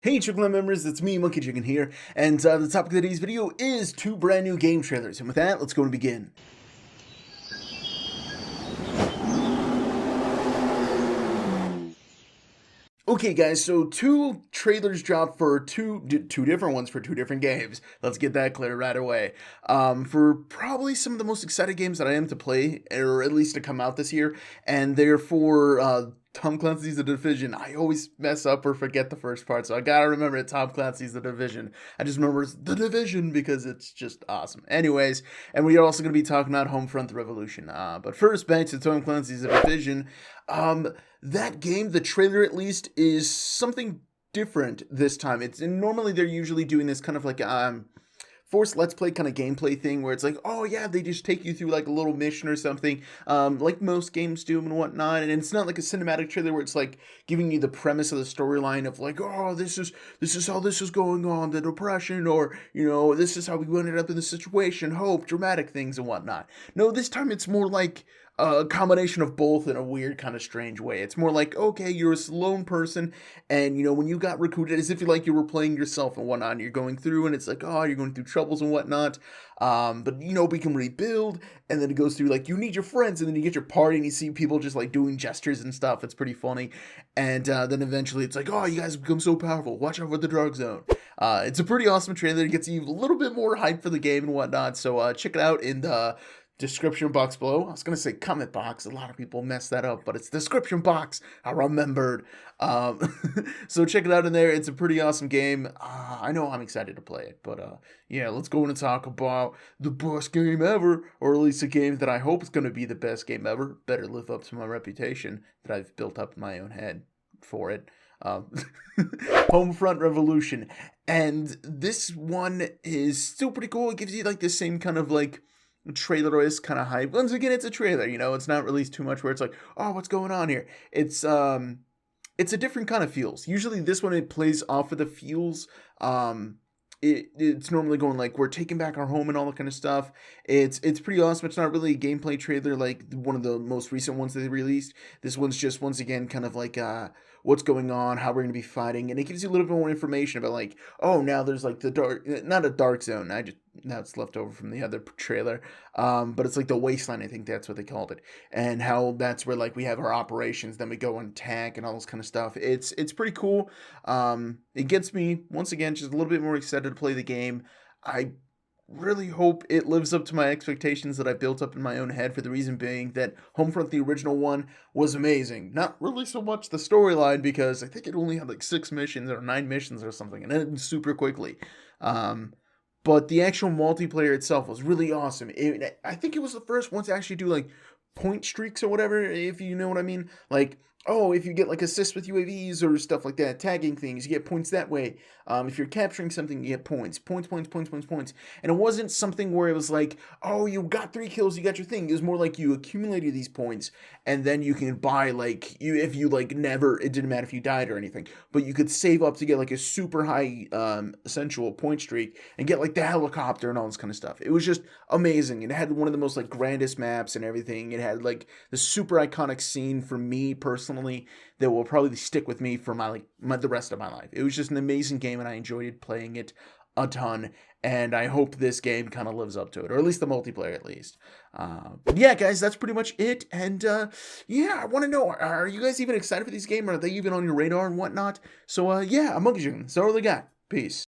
Hey Chicken members, it's me, Monkey Chicken here, and the topic of today's video is two brand new game trailers. And with that, let's go and begin. Okay, guys, so two trailers dropped for two different ones for two different games. Let's get that clear right away. For probably some of the most excited games that I am to play, or at least to come out this year, and they're for Tom Clancy's The Division. I always mess up or forget the first part, so I gotta remember it. Tom Clancy's The Division. I just remember it's The Division because it's just awesome. Anyways, and we are also going to be talking about Homefront Revolution. But first, back to Tom Clancy's The Division. That game, the trailer at least, is something different this time. It's and normally they're usually doing this kind of like forced let's play kind of gameplay thing where it's like, oh yeah, they just take you through like a little mission or something, like most games do and whatnot. And it's not like a cinematic trailer where it's like giving you the premise of the storyline of like, oh, this is how this is going on, the depression, or this is how we ended up in this situation, hope, dramatic things and whatnot. No, this time it's more like a combination of both in a weird kind of strange way. It's more like, okay, you're a lone person, and when you got recruited, as if you were playing yourself and whatnot, and you're going through, and it's like, oh, you're going through troubles and whatnot, but we can rebuild. And then it goes through like, you need your friends, and then you get your party, and you see people just like doing gestures and stuff. It's pretty funny. And then eventually it's like, oh, you guys become so powerful, watch out for the drug zone. It's a pretty awesome trailer. It gets you a little bit more hype for the game and whatnot, so check it out in the description box below. I was going to say comment box. A lot of people mess that up, but it's description box. I remembered. So check it out in there. It's a pretty awesome game. I know I'm excited to play it, but yeah, let's go in and talk about the best game ever, or at least a game that I hope is going to be the best game ever. Better live up to my reputation that I've built up in my own head for it. Homefront Revolution. And this one is still pretty cool. It gives you like the same kind of like trailer-esque kind of hype. Once again, it's a trailer, it's not released too much where it's like, oh, what's going on here? It's a different kind of feels. Usually this one, it plays off of the feels. It's normally going like, we're taking back our home and all that kind of stuff. It's pretty awesome. It's not really a gameplay trailer like one of the most recent ones that they released. This one's just, once again, kind of like what's going on, how we're going to be fighting, and it gives you a little bit more information about like, oh, now there's like the dark, not a dark zone, now it's left over from the other trailer, but it's like the wasteland, I think that's what they called it, and how that's where like we have our operations, then we go and tank and all this kind of stuff. It's pretty cool. It gets me, once again, just a little bit more excited to play the game. I really hope it lives up to my expectations that I built up in my own head, for the reason being that Homefront, the original one, was amazing. Not really so much the storyline, because I think it only had like 6 missions or 9 missions or something, and it ended super quickly. But the actual multiplayer itself was really awesome. I think it was the first one to actually do like point streaks or whatever, if you know what I mean. Like, oh, if you get like assists with UAVs or stuff like that, tagging things, you get points that way. If you're capturing something, you get points. Points. And it wasn't something where it was like, oh, you got 3 kills, you got your thing. It was more like you accumulated these points, and then you can buy like, if you like never, it didn't matter if you died or anything, but you could save up to get like a super high essential point streak and get like the helicopter and all this kind of stuff. It was just amazing. It had one of the most like grandest maps and everything. It had like the super iconic scene for me personally that will probably stick with me for the rest of my life. It was just an amazing game, and I enjoyed playing it a ton, and I hope this game kind of lives up to it, or at least the multiplayer at least. But yeah, guys, that's pretty much it. And yeah, I want to know, are you guys even excited for this game? Are they even on your radar and whatnot? So yeah, I'm Monkey Chicken. So I really got. Peace.